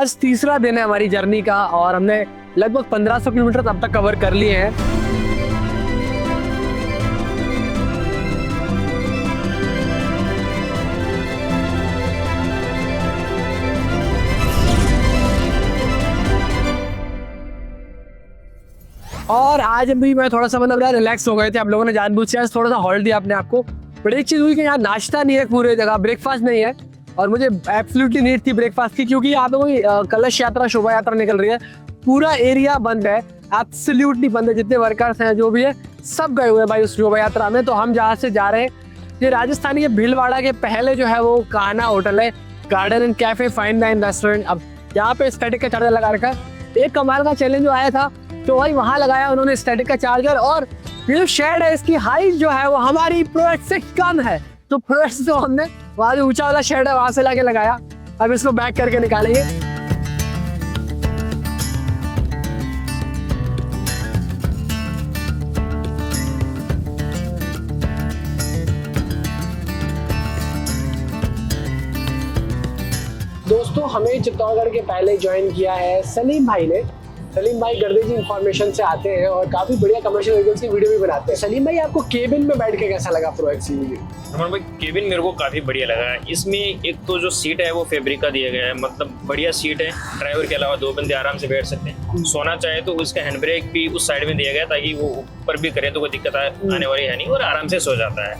आज तीसरा दिन है हमारी जर्नी का और हमने लगभग 1500 किलोमीटर अब तक कवर कर लिए हैं। और आज भी मैं थोड़ा सा मतलब रिलैक्स हो गए थे। आप लोगों ने जानबूझ से आज थोड़ा सा हॉल्ट दिया अपने आप को। बट एक चीज़ हुई कि यहाँ नाश्ता नहीं है पूरे जगह, ब्रेकफास्ट नहीं है और मुझे एब्सोल्युटली नीड थी ब्रेकफास्ट की, क्योंकि यहाँ पे कोई कलश यात्रा शोभा यात्रा निकल रही है। पूरा एरिया बंद है, एब्सोल्युटली बंद है। जितने वर्कर्स हैं जो भी है सब गए हुए हैं भाई उस शोभा यात्रा में। तो हम जहाँ से जा रहे हैं ये राजस्थानी के भीलवाड़ा के पहले जो है वो कान्हा होटल है, garden and cafe fine dine restaurant. अब यहाँ पे स्टैटिक का चार्जर लगा रखा है। एक कमाल का चैलेंज जो आया था तो भाई वहाँ लगाया उन्होंने स्टैटिक का चार्जर, और ये जो शेड है इसकी हाइट जो है वो हमारी प्रोडक्ट से कम है। तो प्रोडक्ट से हमने वहाँ जो ऊंचा वाला शेड है वहाँ से लाके लगाया। अब इसको बैक करके निकालेंगे। दोस्तों हमें चित्तौड़गढ़ के पहले ज्वाइन किया है सलीम भाई ने। सलीम भाई गर्देजी इंफॉर्मेशन से आते हैं और काफी बढ़िया कमर्शियल व्हीकल्स की वीडियो भी बनाते हैं। सलीम भाई आपको केबिन में बैठ के कैसा लगा प्रो एक्स ईवी? रमन भाई केबिन मेरे को काफ़ी बढ़िया लगा। इसमें एक तो जो सीट है वो फैब्रिक का दिया गया है, मतलब बढ़िया सीट है। ड्राइवर के अलावा 2 बंदे आराम से बैठ सकते हैं। सोना चाहे तो उसका हैंड ब्रेक भी उस साइड में दिया गया ताकि वो ऊपर भी करे तो कोई दिक्कत आने वाली है नहीं, और आराम से सो जाता है।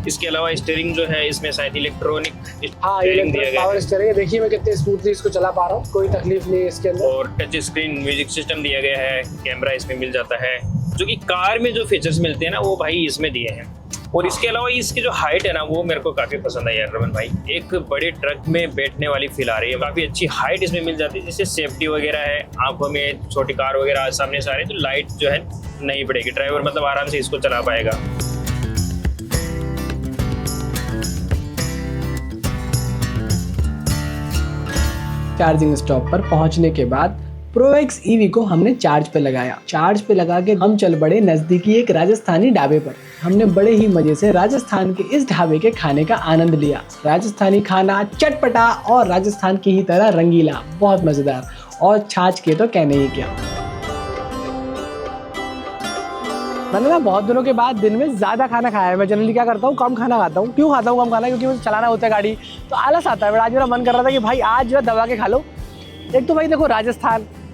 इसके अलावा स्टीयरिंग जो है इसमें शायद इलेक्ट्रॉनिक स्टीयरिंग दिया गया पावर स्टीयरिंग है। देखिए मैं कितने स्मूथली इसको चला पा रहा हूँ, कोई तकलीफ नहीं है इसके अंदर। और टच स्क्रीन म्यूजिक सिस्टम दिया गया है, कैमरा इसमें मिल जाता है। जो कि कार में जो फीचर्स मिलते हैं ना वो भाई इसमें दिए हैं। और इसके अलावा इसकी जो हाइट है ना वो मेरे को काफी पसंद आई यार रमन भाई। एक बड़े ट्रक में बैठने वाली फील आ रही है, काफी अच्छी हाइट इसमें मिल जाती है, जिससे सेफ्टी वगैरह है। आंखों में छोटी कार वगैरह सामने से आ रही है तो लाइट जो है नहीं पड़ेगी, ड्राइवर मतलब आराम से इसको चला पाएगा। चार्जिंग स्टॉप पर पहुंचने के बाद प्रो एक्स ईवी को हमने चार्ज पे लगाया। चार्ज पे लगा के हम चल पड़े नज़दीकी एक राजस्थानी ढाबे पर। हमने बड़े ही मजे से राजस्थान के इस ढाबे के खाने का आनंद लिया। राजस्थानी खाना चटपटा और राजस्थान की ही तरह रंगीला, बहुत मज़ेदार, और छाछ के तो कहने ही क्या। मैंने ना बहुत दिनों के बाद दिन में ज़्यादा खाना खाया है। मैं जनरली क्या करता हूँ, कम खाना खाता हूँ। क्यों खाता हूँ कम खाना? क्योंकि मुझे चलाना होता है गाड़ी तो आलस आता है। बट आज मेरा मन कर रहा था कि भाई आज जो है दबा के खा लो। एक तो भाई देखो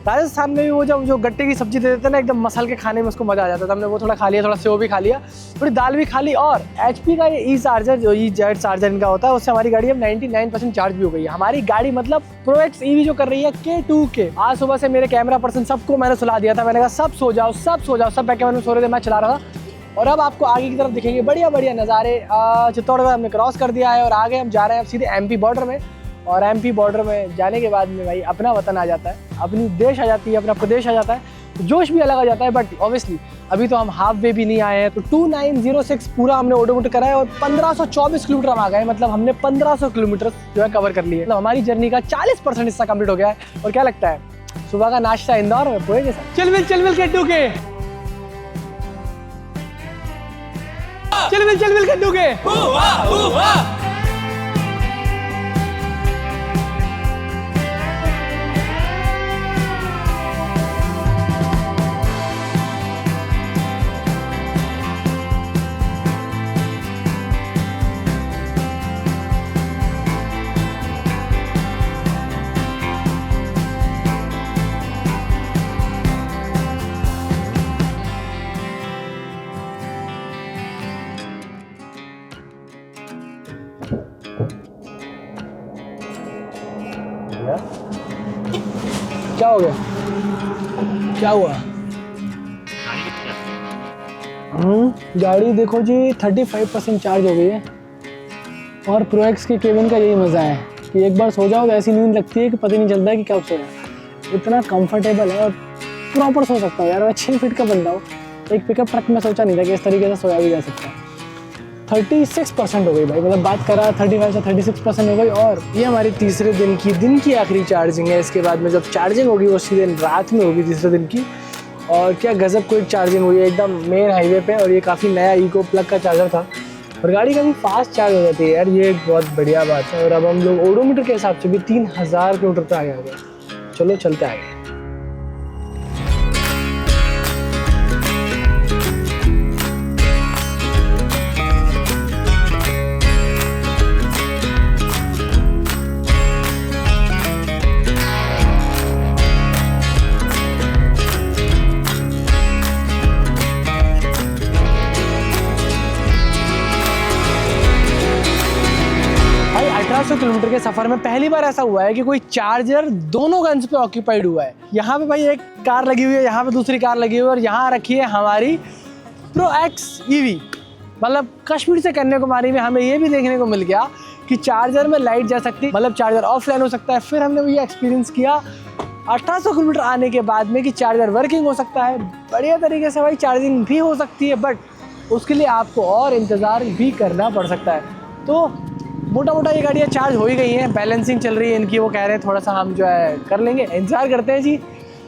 राजस्थान में भी वो जब जो गट्टे की सब्जी दे देते हैं ना एकदम मसल के खाने में उसको मज़ा आ जाता है। हमने वो थोड़ा खा लिया, थोड़ा सेव भी खा लिया, थोड़ी दाल भी खा ली। और HP का ये ई चार्जर जो ई जेड चार्जर इनका होता है उससे हमारी गाड़ी अब 99% चार्ज भी हो गई है। हमारी गाड़ी मतलब प्रो एक्स ईवी जो कर रही है K2K। आज सुबह से मेरे कैमरा पर्सन सबको मैंने सुला दिया था। मैंने कहा सब सो जाओ, सब बैक कैमरे में सो रहे थे, मैं चला रहा था। और अब आपको आगे की तरफ दिखेंगे बढ़िया बढ़िया नज़ारे। चित्तौड़गढ़ हमने क्रॉस कर दिया है और आगे हम जा रहे हैं अब सीधे MP बॉर्डर में। और MP बॉर्डर में जाने के बाद में भाई अपना वतन आ जाता है, अपनी देश आ जाती है, अपना प्रदेश आ जाता है, तो जोश भी अलग आ जाता है। बट ऑब्वियसली अभी तो हम हाफ वे भी नहीं आए हैं। तो 2906 पूरा हमने ओडोमीटर करा है और 1524 किलोमीटर हम आ गए। मतलब हमने 1500 किलोमीटर जो है कवर कर लिए। मतलब हमारी जर्नी का 40% हिस्सा कंप्लीट हो गया है। और क्या लगता है सुबह का नाश्ता इंदौर में पोहे के साथ? चल मिल कड्डू के कड्डू के। क्या हो गया? क्या हुआ? गाड़ी देखो जी 35% चार्ज हो गई है। और प्रो एक्स के केबिन का यही मज़ा है कि एक बार सो जाओ तो ऐसी नींद लगती है कि पता नहीं चलता है कि कब सोया। इतना कंफर्टेबल है और प्रॉपर सो सकता हूँ यार। मैं 6 फीट का बंदा हूँ, एक पिकअप ट्रक में सोचा नहीं था कि इस तरीके से सोया भी जा सकता है। 36% हो गई भाई, मतलब बात कर रहा 35 से 36% हो गई। और ये हमारी तीसरे दिन की आखिरी चार्जिंग है। इसके बाद में जब चार्जिंग होगी वो सीधे रात में होगी तीसरे दिन की। और क्या गजब क्विक चार्जिंग हुई है एकदम मेन हाईवे पे। और ये काफ़ी नया इको प्लग का चार्जर था और गाड़ी काफ़ी फास्ट चार्ज हो जाती है यार, ये एक बहुत बढ़िया बात है। और अब हम लोग ओडोमीटर के हिसाब से भी 3000 किलोमीटर पर आ गए। चलो चलते आगे। भाई 1800 किलोमीटर के सफर में पहली बार ऐसा हुआ है कि कोई चार्जर दोनों गन्स पे ऑक्यूपाइड हुआ है। यहाँ पे भाई एक कार लगी हुई है, यहाँ पे दूसरी कार लगी हुई है और यहाँ रखी है हमारी ProX EV। मतलब कश्मीर से कन्याकुमारी में हमें ये भी देखने को मिल गया कि चार्जर में लाइट जा सकती है, मतलब चार्जर ऑफलाइन हो सकता है। फिर हमने ये एक्सपीरियंस किया 1800 किलोमीटर आने के बाद में कि चार्जर वर्किंग हो सकता है, बढ़िया तरीके से भाई चार्जिंग भी हो सकती है, बट उसके लिए आपको और इंतज़ार भी करना पड़ सकता है। तो मोटा मोटा ये गाड़ियाँ चार्ज हो ही गई हैं, बैलेंसिंग चल रही है इनकी। वो कह रहे हैं थोड़ा सा हम जो है कर लेंगे, इंतज़ार करते हैं जी,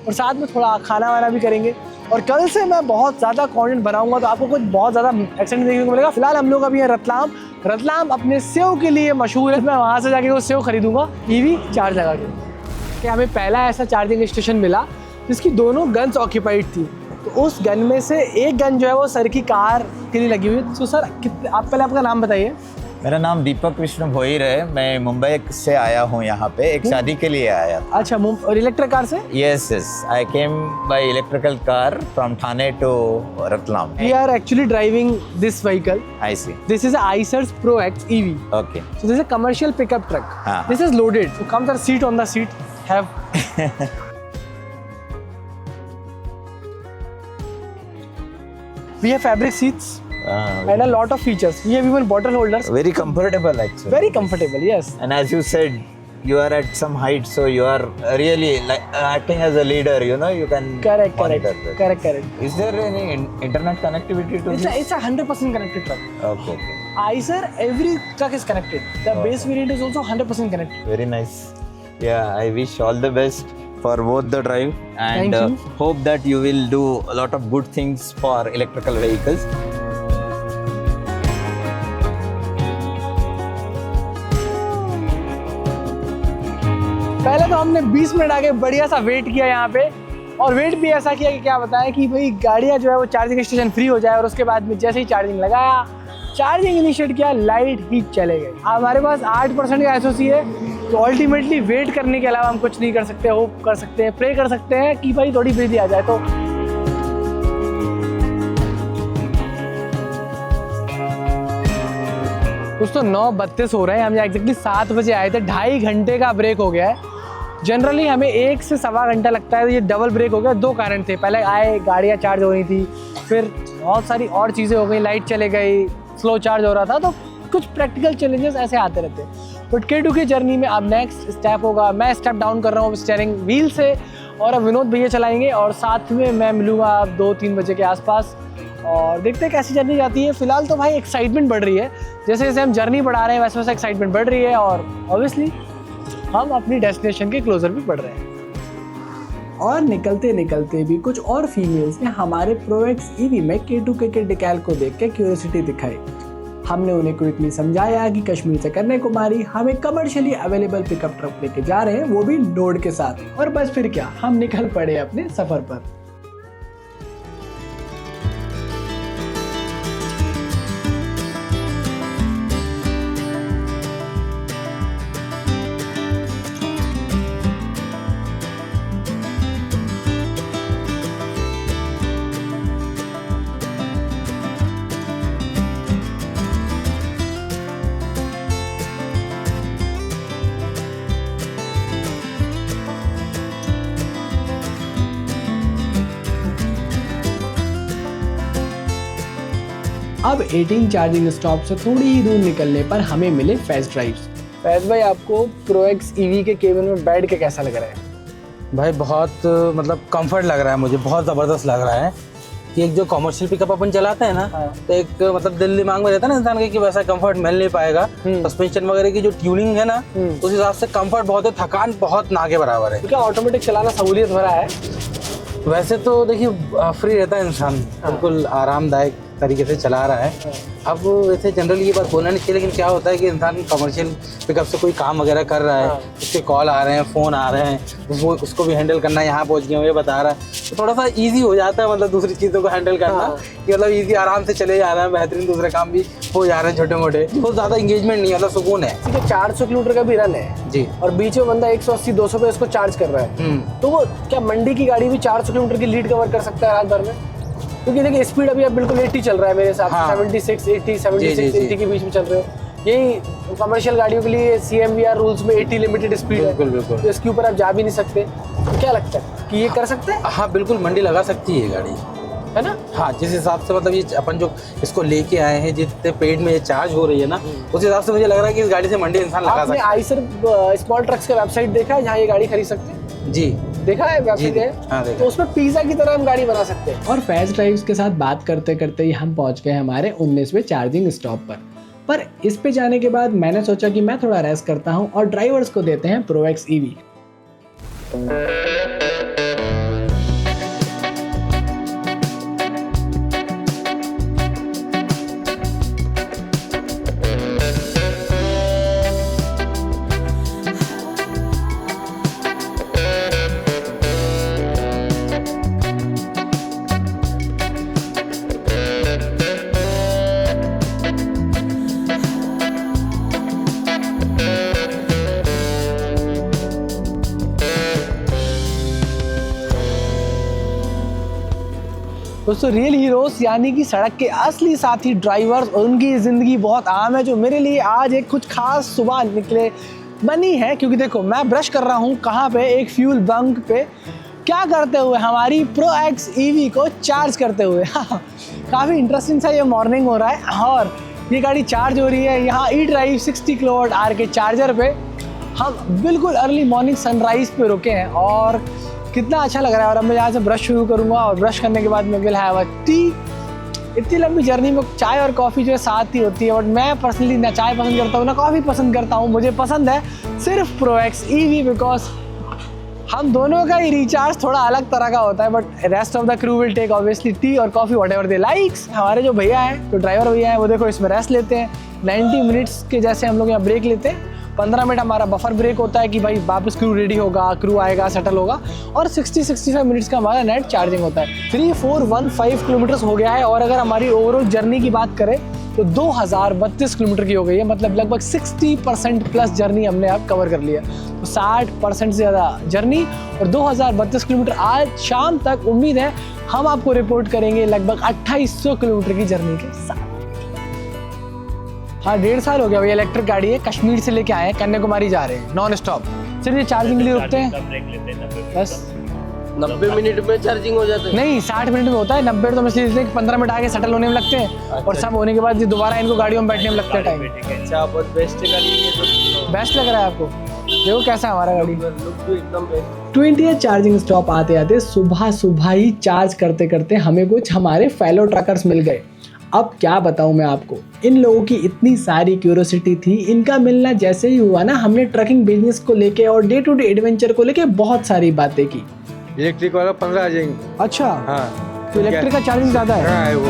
और साथ में थोड़ा खाना वाना भी करेंगे। और कल से मैं बहुत ज़्यादा कंटेंट बनाऊंगा, तो आपको कुछ बहुत ज़्यादा एक्सेंट देखने को मिलेगा। फिलहाल हम लोग अभी हैं रतलाम अपने सेव के लिए मशहूर है। मैं वहाँ से जाके वो सेव खरीदूंगा EV चार्ज लगा के। कि हमें पहला ऐसा चार्जिंग स्टेशन मिला जिसकी दोनों गन्स ऑक्यूपाइड थी। तो उस गन में से एक गन जो है वो सर की कार के लिए लगी हुई है। तो सर आप पहले आपका नाम बताइए। मेरा नाम दीपक कृष्ण भोईर है। मैं मुंबई से आया हूँ यहाँ पे, एक शादी के लिए आया था। अच्छा, और इलेक्ट्रिक कार से? Yes, I came by electrical car from Thane to Ratlam. We are actually driving this vehicle. I see. This is a Eiser's ProX EV. Okay. So this is a commercial pickup truck. This is loaded. So comes a seat on the seat. Have we have fabric seats and a lot of features. We have even bottle holders. Very comfortable actually. Very comfortable, yes. And as you said, you are at some height, so you are really like acting as a leader. You know, you can Correct. Correct. Is there any internet connectivity to this? It's a 100% connected truck. Okay. Eiser, every truck is connected. The base variant is also 100% connected. Very nice. Yeah, I wish all the best for both the drive, and Thank you. hope that you will do a lot of good things for electrical vehicles. पहले तो हमने 20 minute आगे बढ़िया सा wait किया यहाँ पे, और वेट भी ऐसा किया कि क्या बताएं कि भाई गाड़ियाँ जो है वो चार्जिंग स्टेशन फ्री हो जाए, और उसके बाद में जैसे ही चार्जिंग लगाया, चार्जिंग इनिशिएट किया, लाइट ही चले गई। हमारे पास 8% का SOC है, तो अल्टीमेटली वेट करने के अलावा हम कुछ नहीं कर सकते। होप कर सकते हैं, प्रे कर सकते हैं कि भाई थोड़ी बिजली आ जाए। तो कुछ तो 9:32 हो रहे हैं, हम एग्जैक्टली 7 बजे आए थे। 2.5 घंटे का ब्रेक हो गया है। जनरली हमें 1 से सवा घंटा लगता है, तो ये डबल ब्रेक हो गया। 2 कारण थे, पहले आए गाड़ियाँ चार्ज हो रही थी, फिर बहुत सारी और चीज़ें हो गई, लाइट चले गई, स्लो चार्ज हो रहा था, तो कुछ प्रैक्टिकल चैलेंजेस ऐसे आते रहते हैं। बट K2 की जर्नी में अब नेक्स्ट स्टेप होगा, मैं स्टेप डाउन कर रहा हूँ स्टीयरिंग व्हील से, और अब विनोद भैया चलाएंगे, और साथ में मैं मिलूँगा अब 2-3 बजे के आसपास, और देखते हैं कैसी जर्नी जाती है। फिलहाल तो भाई एक्साइटमेंट बढ़ रही है, जैसे जैसे हम जर्नी बढ़ा रहे हैं वैसे वैसे एक्साइटमेंट बढ़ रही है, और ऑब्वियसली हम अपनी डेस्टिनेशन के क्लोजर भी बढ़ रहे हैं। और निकलते निकलते भी कुछ और फीमेल्स ने हमारे ProX EV में K2 के डिकैल को देख के क्यूरियोसिटी दिखाई। हमने उन्हें क्विकली समझाया कि कश्मीर से कन्याकुमारी हमें कमर्शियली अवेलेबल पिकअप ट्रक लेके जा रहे हैं, वो भी लोड के साथ। और बस फिर क्या, हम निकल पड़े अपने सफर पर। अब 18 चार्जिंग स्टॉप से थोड़ी ही दूर निकलने पर हमें मिले फैज़ ड्राइव्स। फैज़ भाई, आपको ProX EV के केबिन में बैठ के कैसा लग रहा है? भाई बहुत मतलब कंफर्ट लग रहा है मुझे, बहुत ज़बरदस्त लग रहा है कि एक जो कमर्शियल पिकअप अपन चलाते हैं ना, तो एक मतलब दिल दिमाग में रहता है ना इंसान के कि वैसा कंफर्ट मिल नहीं पाएगा। सस्पेंशन वगैरह की जो ट्यूनिंग है ना, उस हिसाब से कंफर्ट बहुत है, थकान बहुत ना के बराबर है। तो क्या ऑटोमेटिक चलाना सहूलियत भरा है? वैसे तो देखिए फ्री रहता है इंसान, बिल्कुल आरामदायक। तरीके से चला रहा है। अब वैसे जनरली ये बात बोलना नहीं चाहिए, लेकिन क्या होता है कि इंसान कमर्शियल पिकअप से कोई काम वगैरह कर रहा है, उसके कॉल आ रहे हैं, फ़ोन आ रहे हैं, वो उसको भी हैंडल करना, यहाँ पहुँच गया हूँ ये बता रहा है, तो थोड़ा सा ईजी हो जाता है मतलब दूसरी चीज़ों को हैंडल करना, कि मतलब ईजी आराम से चले जा रहा है, बेहतरीन दूसरे काम भी हो जा रहे हैं छोटे मोटे, बहुत ज़्यादा इंगेजमेंट नहीं है, मतलब सुकून है। ठीक है, 400 किलोमीटर का भी रन है जी, और बीच में बंदा 180-200 पे इसको चार्ज कर रहा है, तो वो क्या मंडी की गाड़ी भी 400 किलोमीटर की लीड कवर कर सकता है रात भर में? क्योंकि देखिए स्पीड अभी अब बिल्कुल 80 चल रहा है मेरे हिसाब से, 76, 80, 76, 80 के बीच में चल रहे हो। यही कमर्शियल गाड़ियों के लिए CMVR रूल्स में 80 लिमिटेड स्पीड है, बिल्कुल। तो इसके ऊपर आप जा भी नहीं सकते। तो क्या लगता है कि ये कर सकते हैं? हाँ बिल्कुल, मंडी लगा सकती है गाड़ी, है ना? हाँ, जिस हिसाब से मतलब ये अपन जो इसको लेके आए हैं, जितने पेड में ये चार्ज हो रही है ना, उस हिसाब से मुझे लग रहा है कि इस गाड़ी से मंडी इंसान लगा आपने सकता आइसर स्मॉल ट्रक्स का वेबसाइट देखा है जहाँ ये गाड़ी खरीद सकते हैं? है। जी देखा है वेबसाइट है? हाँ, देखा। तो उसमें पिज्जा की तरह हम गाड़ी बना सकते हैं। और फैज ड्राइव्स के साथ बात करते करते ही हम पहुंच गए हमारे 19वें चार्जिंग स्टॉप पर इस पे जाने के बाद मैंने सोचा कि मैं थोड़ा रेस्ट करता हूं और ड्राइवर्स को देते हैं प्रोएक्स ईवी। दोस्तों रियल हीरोज यानी कि सड़क के असली साथी ड्राइवर्स और उनकी ज़िंदगी बहुत आम है, जो मेरे लिए आज एक कुछ खास सुबह निकले बनी है। क्योंकि देखो मैं ब्रश कर रहा हूँ कहाँ पे, एक फ्यूल बंक पे, क्या करते हुए हमारी प्रोएक्स ईवी को चार्ज करते हुए। काफ़ी इंटरेस्टिंग सा ये मॉर्निंग हो रहा है और ये गाड़ी चार्ज हो रही है यहाँ ई-ड्राइव 60 किलोवाट आवर के चार्जर पे। हम बिल्कुल अर्ली मॉर्निंग सनराइज़ पे रुके हैं और कितना अच्छा लग रहा है। और अब मैं यहाँ से ब्रश शुरू करूँगा और ब्रश करने के बाद मैं विल हैव अ टी। इतनी लंबी जर्नी में चाय और कॉफ़ी जो है साथ ही होती है, बट मैं पर्सनली ना चाय पसंद करता हूँ ना कॉफ़ी पसंद करता हूँ। मुझे पसंद है सिर्फ प्रोएक्स ईवी, बिकॉज हम दोनों का ही रिचार्ज थोड़ा अलग तरह का होता है, but rest of the crew will take obviously tea और coffee whatever they likes. हमारे जो भैया हैं, जो ड्राइवर भैया हैं, वो देखो इसमें रेस्ट लेते हैं 90 मिनट्स के जैसे हम लोग यहाँ ब्रेक लेते हैं। 15 मिनट हमारा बफर ब्रेक होता है कि भाई वापस क्रू रेडी होगा, क्रू आएगा, सेटल होगा, और 60-65 मिनट्स का हमारा नेट चार्जिंग होता है। 3415 किलोमीटर्स हो गया है और अगर हमारी ओवरऑल जर्नी की बात करें तो 2032 किलोमीटर की हो गई है, मतलब लगभग 60% प्लस जर्नी हमने अब कवर कर लिया। तो 60% से ज़्यादा जर्नी और 2032 किलोमीटर आज शाम तक उम्मीद है हम आपको रिपोर्ट करेंगे लगभग 2800 किलोमीटर की जर्नी के साथ। हाँ 1.5 साल हो गया, भैया इलेक्ट्रिक गाड़ी है, कश्मीर से लेके आए हैं, कन्याकुमारी जा रहे हैं नॉन स्टॉप। सिर्फ ये चार्जिंग के लिए रुकते हैं बस। 90 मिनट में चार्जिंग हो जाता है? नहीं 60 मिनट में होता है, 90 तो इसलिए इसलिए 15 मिनट आगे सेटल होने में लगते हैं और सब होने के बाद ये दोबारा इनको गाड़ियों में बैठने में लगता है टाइम। अच्छा, बहुत बेस्ट गाड़ी है। बेस्ट लग रहा है आपको? देखो कैसा है हमारा गाड़ी, लुक भी एकदम बेस्ट। 20th चार्जिंग स्टॉप आते आते सुबह ही चार्ज करते करते हमें कुछ हमारे फेलो ट्रकर्स मिल गए। अब क्या बताऊं मैं आपको, इन लोगों की इतनी सारी क्यूरियोसिटी थी, इनका मिलना जैसे ही हुआ ना, हमने ट्रकिंग बिजनेस को लेके और डे टू डे एडवेंचर को लेके बहुत सारी बातें की। इलेक्ट्रिक वाला 15 आ जाएंगे। अच्छा हाँ, तो इलेक्ट्रिक का चार्जिंग ज़्यादा है? हाँ है वो।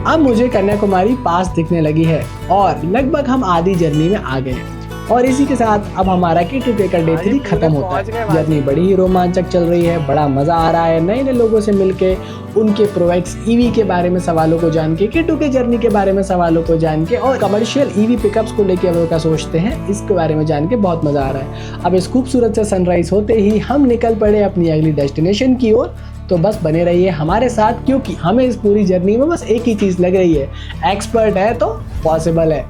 अब मुझे कन्याकुमारी पास दिखने लगी है और लगभग हम आधी जर्नी में आ गए हैं और इसी के साथ अब हमारा K2K का डे 3 खत्म होता है। जर्नी बड़ी ही रोमांचक चल रही है, बड़ा मजा आ रहा है नए नए लोगों से मिलके, उनके प्रोएक्स ईवी के बारे में सवालों को जान के, K2K जर्नी के बारे में सवालों को जान के और कमर्शियल ईवी पिकअप्स को लेके वो क्या सोचते हैं इसके बारे में जान के बहुत मजा आ रहा है। अब इस खूबसूरत से सनराइज होते ही हम निकल पड़े अपनी अगली डेस्टिनेशन की ओर। तो बस बने रहिए हमारे साथ, क्योंकि हमें इस पूरी जर्नी में बस एक ही चीज़ लग रही है, एक्सपर्ट है तो पॉसिबल है।